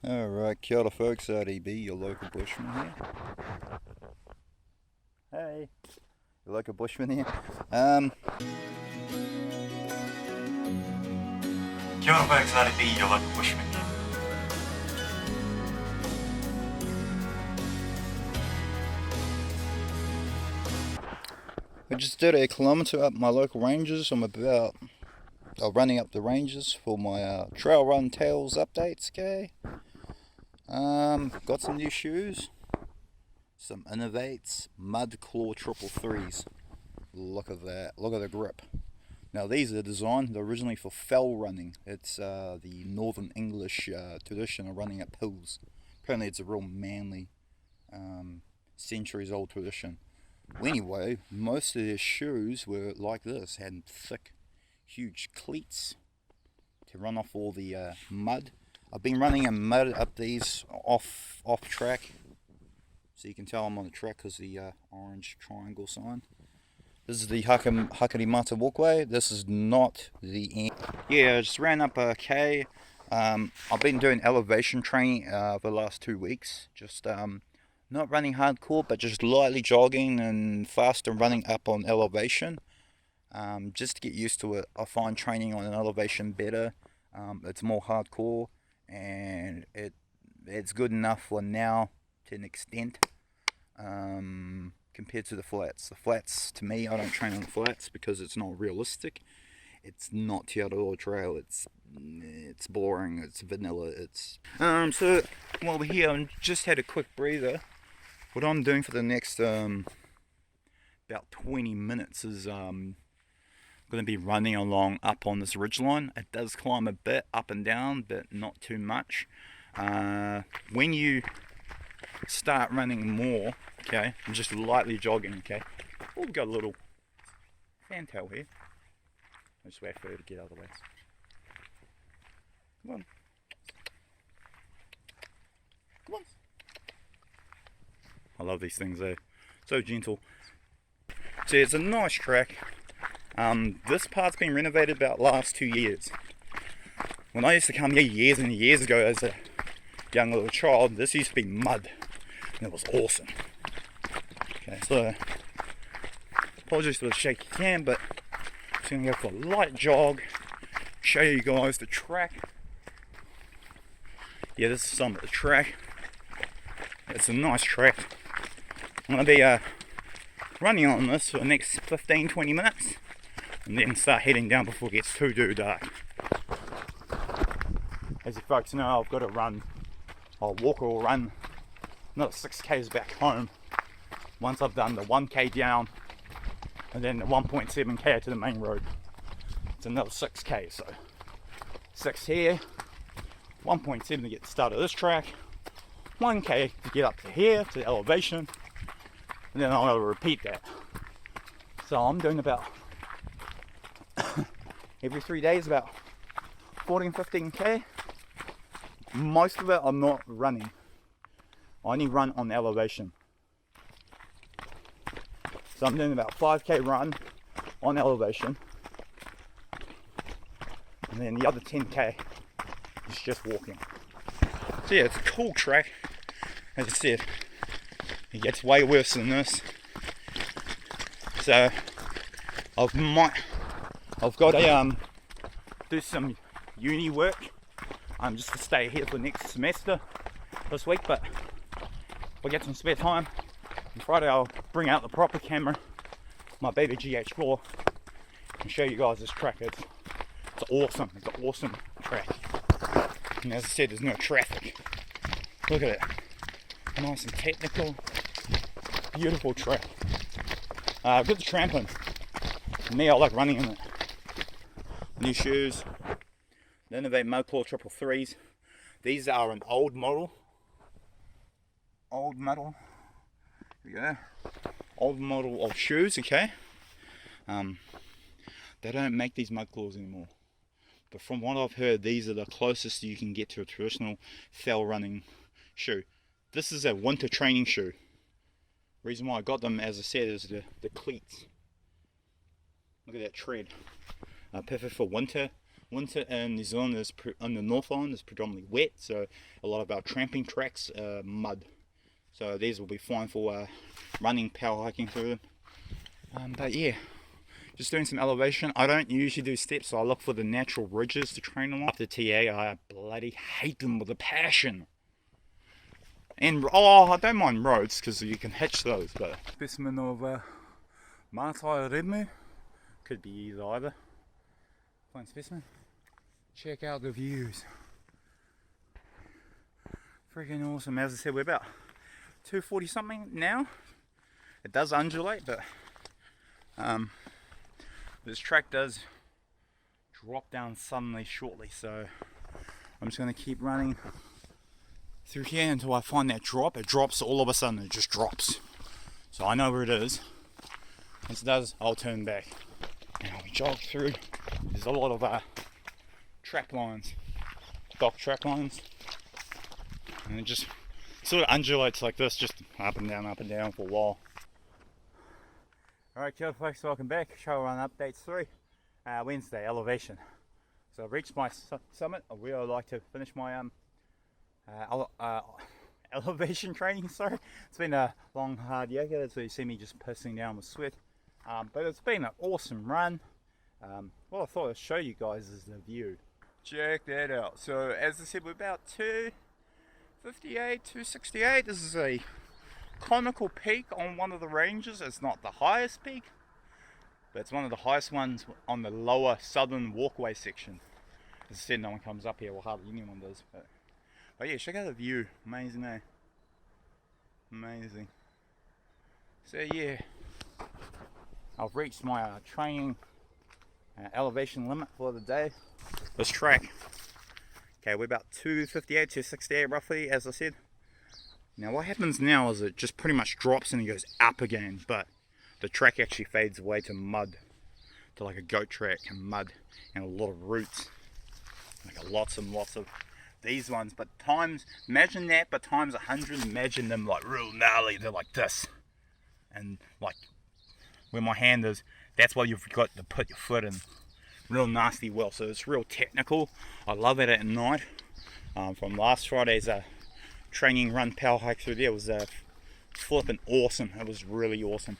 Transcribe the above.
Alright, kia ora folks, RDB, your local Bushman here. Hey, your local Bushman here. Kia ora folks, RDB, your local Bushman here. I just did a kilometre up my local ranges. I'm running up the ranges for my trail run tails updates, okay? Got some new shoes, some Innovates MUDCLAWS triple threes. Look at that, look at the grip. Now these are designed originally for fell running. It's the Northern English tradition of running up hills. Apparently it's a real manly, centuries old tradition. Well, anyway, most of their shoes were like this, had thick, huge cleats to run off all the mud. I've been running in mud up these off track, so you can tell I'm on the track because the orange triangle sign. This is the Hakarimata walkway. This is not the end. Yeah, I just ran up a K. I've been doing elevation training for the last 2 weeks. Just not running hardcore, but just lightly jogging and faster running up on elevation. Just to get used to it. I find training on an elevation better. It's more hardcore, and it's good enough for now to an extent. Compared to the flats. The flats, to me, I don't train on the flats because it's not realistic. It's not Te Araroa Trail. It's boring. It's vanilla. So while we're here, I just had a quick breather. What I'm doing for the next about 20 minutes is going to be running along up on this ridgeline. It does climb a bit up and down, but not too much. When you start running more, okay, I'm just lightly jogging, okay. Oh, we've got a little fantail here. I'll just wait for her to get out of the way. Come on. Come on. I love these things, they're so gentle. So it's a nice track. This part's been renovated about last 2 years. When I used to come here years and years ago as a young little child, this used to be mud. And it was awesome. Okay, so apologies for the shaky cam, but I'm just going to go for a light jog, show you guys the track. Yeah, this is some of the track. It's a nice track. I'm going to be running on this for the next 15-20 minutes and then start heading down before it gets too dark. As you folks know, I've got to run, I'll walk or run another 6Ks back home once I've done the 1K down and then the 1.7K to the main road. It's another 6K, so 6 here, 1.7 to get the start of this track, 1K to get up to here to the elevation, and then I'll repeat that. So I'm doing about every 3 days about 14-15K. Most of it I'm not running. I only run on elevation. So I'm doing about 5K run on elevation. And then the other 10K is just walking. So yeah, it's a cool track. As I said, it gets way worse than this. So I've got to do some uni work. Just to stay here for next semester this week, but if I get some spare time on Friday, I'll bring out the proper camera, my baby GH4, and show you guys this track. It's awesome. It's an awesome track. And as I said, there's no traffic. Look at it. Nice and technical. Beautiful track. Good to tramp in. For me, I like running in it. New shoes. The Innovate MUDCLAWS triple threes. These are an old model. Here we go. Old model of shoes, okay. They don't make these MUDCLAWS anymore. But from what I've heard, these are the closest you can get to a traditional fell running shoe. This is a winter training shoe. Reason why I got them, as I said, is the cleats. Look at that tread. Perfect for winter. Winter in New Zealand is on the North Island is predominantly wet, so a lot of our tramping tracks are mud. So these will be fine for running, power hiking through them. But yeah, just doing some elevation. I don't usually do steps, so I look for the natural ridges to train along. After TA, I bloody hate them with a passion. And I don't mind roads because you can hitch those. But specimen of Mātai Redmu, could be either. Fine specimen. Check out the views. Freaking awesome. As I said, we're about 240 something now. It does undulate, but this track does drop down suddenly shortly, so I'm just going to keep running through here until I find that drop. It drops all of a sudden, it just drops. So I know where it is. Once it does, I'll turn back and I'll jog through. There's a lot of trap lines, dock trap lines, and it just sort of undulates like this, just up and down for a while. Alright, kia ora folks, welcome back. Trail run update 3, Wednesday, elevation. So I've reached my summit. I really like to finish my elevation training, sorry. It's been a long, hard yoga, that's why you see me just pissing down with sweat. But it's been an awesome run. What I thought I'd show you guys is the view. Check that out. So as I said, we're about 258, 268. This is a conical peak on one of the ranges. It's not the highest peak, but it's one of the highest ones on the lower southern walkway section. As I said, no one comes up here, well hardly anyone does. But yeah, check out the view. Amazing, eh? Amazing. So yeah, I've reached my training elevation limit for the day. This track, okay, we're about 258, 268 roughly, as I said. Now what happens now is it just pretty much drops and it goes up again, but the track actually fades away to mud, to like a goat track and mud and a lot of roots, like lots and lots of these ones. But times, imagine that, but times 100, imagine them like real gnarly. They're like this, and like where my hand is, that's why you've got to put your foot in real nasty well. So it's real technical. I love it at night. From last Friday's training run power hike through there was flipping awesome. It was really awesome.